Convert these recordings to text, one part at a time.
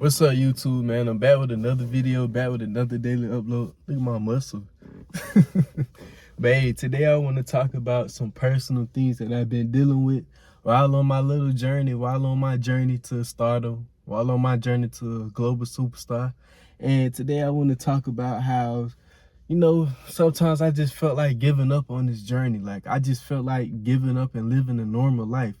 What's up, YouTube, man? I'm back with another video, back with another daily upload. Look at my muscle. But hey, today I want to talk about some personal things that I've been dealing with while on my little journey, while on my journey to stardom, while on my journey to a global superstar. And today I want to talk about how, sometimes I just felt like giving up on this journey. Like, I just felt like giving up and living a normal life.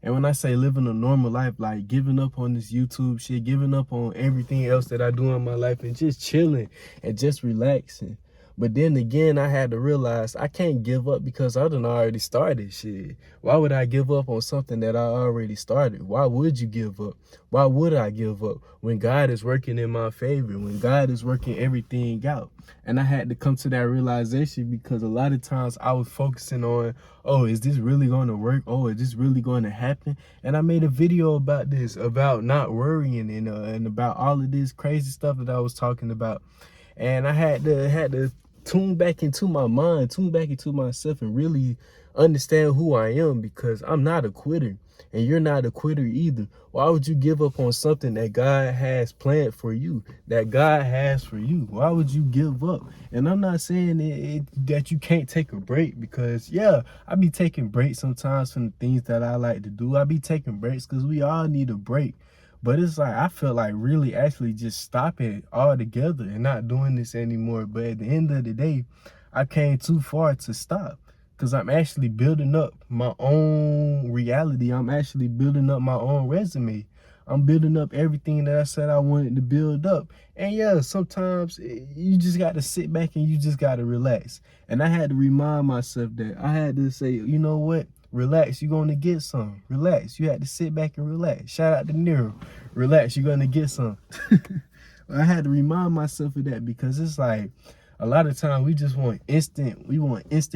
And when I say living a normal life, like giving up on this YouTube shit, giving up on everything else that I do in my life and just chilling and just relaxing. But then again, I had to realize I can't give up because I done already started shit. Why would I give up on something that I already started? Why would you give up? Why would I give up when God is working in my favor, when God is working everything out? And I had to come to that realization because a lot of times I was focusing on, oh, is this really going to work? Oh, is this really going to happen? And I made a video about this, about not worrying and about all of this crazy stuff that I was talking about. And I had to tune back into my mind, tune back into myself and really understand who I am, because I'm not a quitter and you're not a quitter either. Why would you give up on something that God has planned for you, that God has for you? Why would you give up? And I'm not saying that you can't take a break, because yeah, I be taking breaks sometimes from the things that I like to do. I be taking breaks because we all need a break. But it's like, I feel like really actually just stopping altogether and not doing this anymore. But at the end of the day, I came too far to stop, because I'm actually building up my own reality. I'm actually building up my own resume. I'm building up everything that I said I wanted to build up. And yeah, sometimes you just got to sit back and you just got to relax. And I had to remind myself that. I had to say, you know what? Relax, you're going to get some. Relax. You had to sit back and relax. Shout out to Nero. Relax, you're going to get some. I had to remind myself of that, because it's like a lot of times we just want instant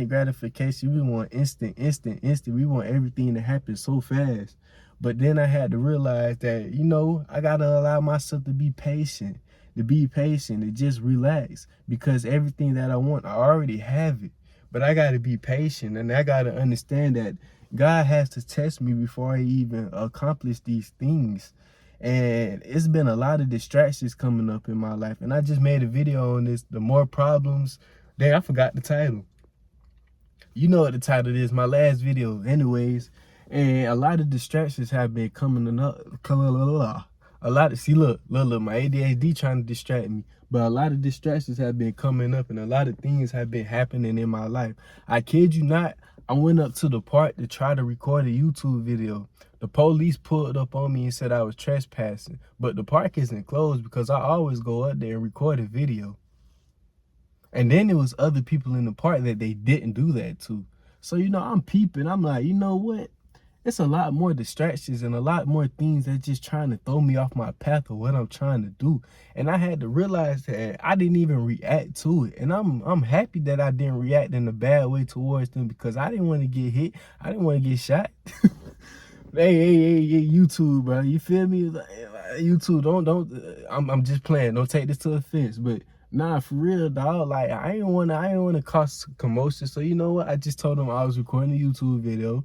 gratification. We want instant. We want everything to happen so fast. But then I had to realize that, I got to allow myself to be patient, to just relax, because everything that I want, I already have it. But I got to be patient, and I got to understand that God has to test me before I even accomplish these things. And it's been a lot of distractions coming up in my life. And I just made a video on this, the more problems. Dang, I forgot the title. You know what the title is, my last video anyways. And a lot of distractions have been coming up. A lot of, see, look, my ADHD trying to distract me. But a lot of distractions have been coming up, and a lot of things have been happening in my life. I kid you not, I went up to the park to try to record a YouTube video. The police pulled up on me and said I was trespassing. But the park isn't closed, because I always go up there and record a video. And then there was other people in the park that they didn't do that to. So, I'm peeping. I'm like, you know what? It's a lot more distractions and a lot more things that just trying to throw me off my path of what I'm trying to do. And I had to realize that I didn't even react to it. And I'm happy that I didn't react in a bad way towards them, because I didn't want to get hit. I didn't want to get shot. Hey, YouTube, bro. You feel me? YouTube, don't. I'm just playing. Don't take this to offense, but nah, for real, dog. Like, I ain't wanna cause commotion. So you know what? I just told them I was recording a YouTube video,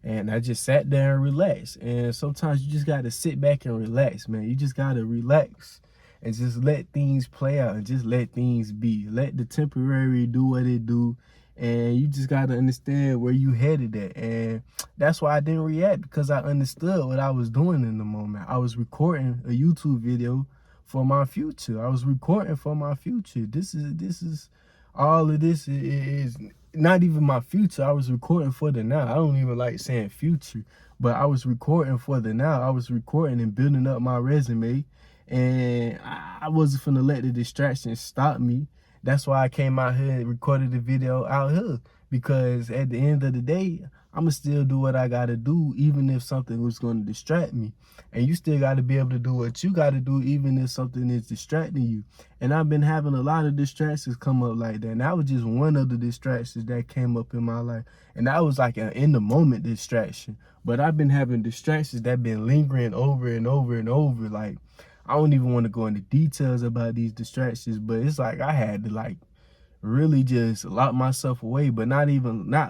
and I just sat there and relaxed. And sometimes you just gotta sit back and relax, man. You just gotta relax and just let things play out and just let things be. Let the temporary do what it do. And you just got to understand where you headed at. And that's why I didn't react, because I understood what I was doing in the moment. I was recording a YouTube video for my future. I was recording for my future. This is all of this is not even my future. I was recording for the now. I don't even like saying future, but I was recording for the now. I was recording and building up my resume, and I wasn't finna let the distractions stop me. That's why I came out here and recorded the video out here, because at the end of the day, I'ma still do what I gotta do, even if something was gonna distract me. And you still gotta be able to do what you gotta do, even if something is distracting you. And I've been having a lot of distractions come up like that. And that was just one of the distractions that came up in my life. And that was like an in the moment distraction. But I've been having distractions that been lingering over and over and over. Like, I don't even want to go into details about these distractions, but it's like I had to like really just lock myself away, but not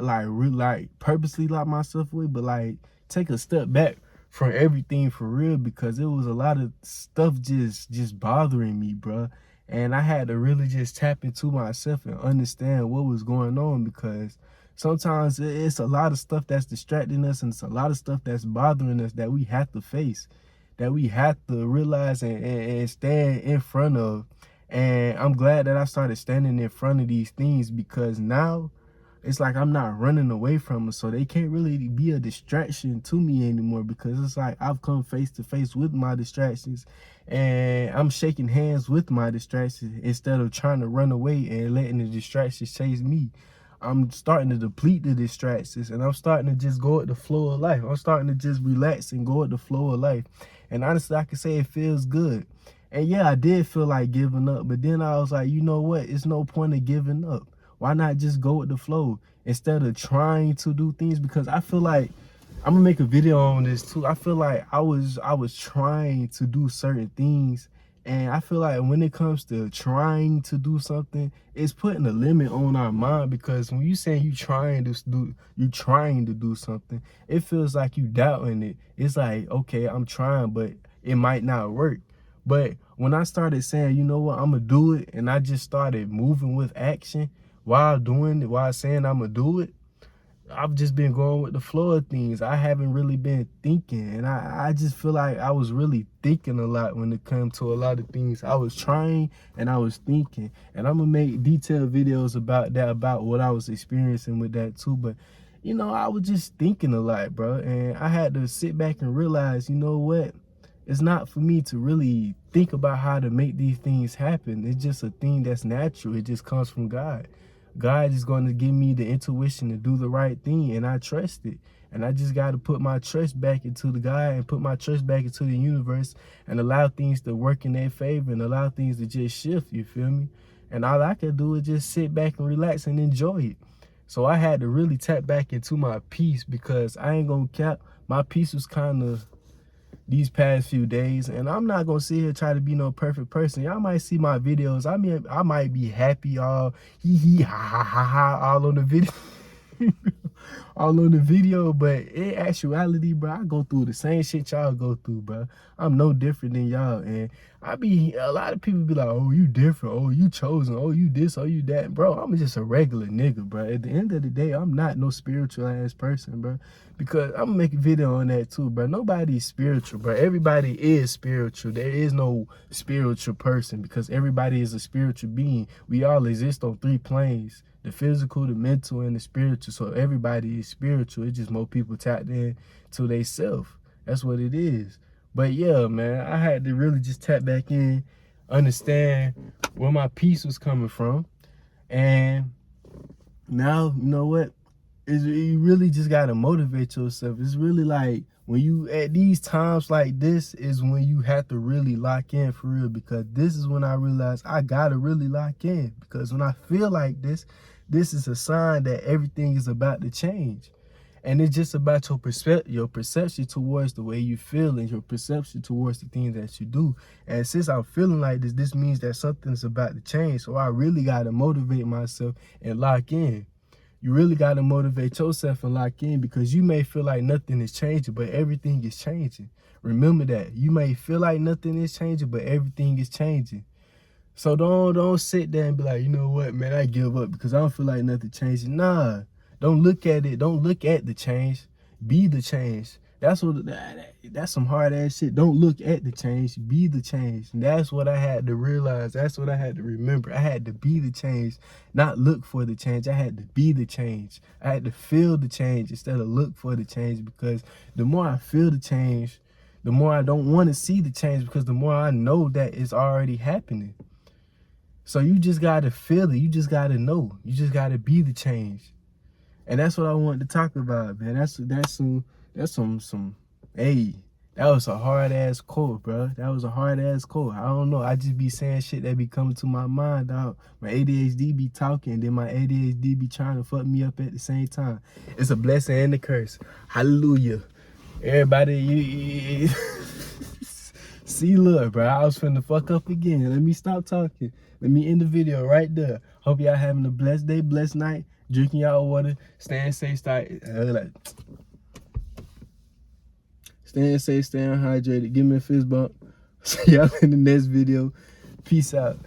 like purposely lock myself away, but like take a step back from everything for real, because it was a lot of stuff just bothering me, bro. And I had to really just tap into myself and understand what was going on, because sometimes it's a lot of stuff that's distracting us, and it's a lot of stuff that's bothering us that we have to face, that we have to realize and stand in front of. And I'm glad that I started standing in front of these things, because now it's like I'm not running away from them, so they can't really be a distraction to me anymore, because it's like I've come face to face with my distractions, and I'm shaking hands with my distractions instead of trying to run away and letting the distractions chase me. I'm starting to deplete the distractions, and I'm starting to just go with the flow of life. I'm starting to just relax and go with the flow of life. And honestly, I can say it feels good. And yeah, I did feel like giving up, but then I was like, you know what? It's no point of giving up. Why not just go with the flow instead of trying to do things? Because I feel like, I'm gonna make a video on this too. I feel like I was trying to do certain things, and I feel like when it comes to trying to do something, it's putting a limit on our mind, because when you say you trying to do something, it feels like you doubting it. It's like, okay, I'm trying, but it might not work. But when I started saying, you know what, I'm gonna do it, and I just started moving with action while doing it, while saying I'm gonna do it, I've just been going with the flow of things. I haven't really been thinking, and I just feel like I was really thinking a lot when it came to a lot of things. I was trying and I was thinking, and I'm gonna make detailed videos about that, about what I was experiencing with that too. But you know, I was just thinking a lot, bro, and I had to sit back and realize, you know what, it's not for me to really think about how to make these things happen. It's just a thing that's natural. It just comes from God. God is going to give me the intuition to do the right thing, and I trust it. And I just got to put my trust back into the God, and put my trust back into the universe, and allow things to work in their favor, and allow things to just shift, you feel me? And all I can do is just sit back and relax and enjoy it. So I had to really tap back into my peace, because I ain't gonna cap, my peace was kind of these past few days, and I'm not gonna sit here try to be no perfect person. Y'all might see my videos, I mean, I might be happy, all hee ha ha ha ha, all on the video. All on the video, but in actuality, bro, I go through the same shit y'all go through, bro. I'm no different than y'all, and a lot of people be like, oh, you different, oh, you chosen, oh, you this, oh, you that. Bro, I'm just a regular nigga, bro. At the end of the day, I'm not no spiritual ass person, bro, because I'm gonna make a video on that too, bro. Nobody's spiritual, bro. Everybody is spiritual. There is no spiritual person, because everybody is a spiritual being. We all exist on 3 planes: the physical, the mental, and the spiritual. So everybody is spiritual. It's just more people tapped in to they self. That's what it is. But yeah, man, I had to really just tap back in, understand where my peace was coming from. And now, you know what? You really just gotta motivate yourself. It's really like, when you at these times like this is when you have to really lock in for real, because this is when I realized I gotta really lock in, because when I feel like this is a sign that everything is about to change. And it's just about your perception towards the way you feel, and your perception towards the things that you do. And since I'm feeling like this means that something's about to change. So I really gotta motivate myself and lock in. You really got to motivate yourself and lock in, because you may feel like nothing is changing, but everything is changing. Remember that. You may feel like nothing is changing, but everything is changing. So don't sit there and be like, you know what, man, I give up because I don't feel like nothing changing. Nah, don't look at it. Don't look at the change. Be the change. That's some hard ass shit. Don't look at the change. Be the change. And that's what I had to realize. That's what I had to remember. I had to be the change, not look for the change. I had to be the change. I had to feel the change instead of look for the change, because the more I feel the change, the more I don't want to see the change, because the more I know that it's already happening. So you just got to feel it. You just got to know. You just got to be the change. And that's what I wanted to talk about, man. That's some, hey, that was a hard ass quote, bro. That was a hard ass quote. I don't know. I just be saying shit that be coming to my mind, dog. My ADHD be talking, then my ADHD be trying to fuck me up at the same time. It's a blessing and a curse. Hallelujah. Everybody, you see, look, bro, I was finna fuck up again. Let me stop talking. Let me end the video right there. Hope y'all having a blessed day, blessed night. Drinking y'all water, staying safe, stay staying safe, staying hydrated. Give me a fist bump. See y'all in the next video. Peace out.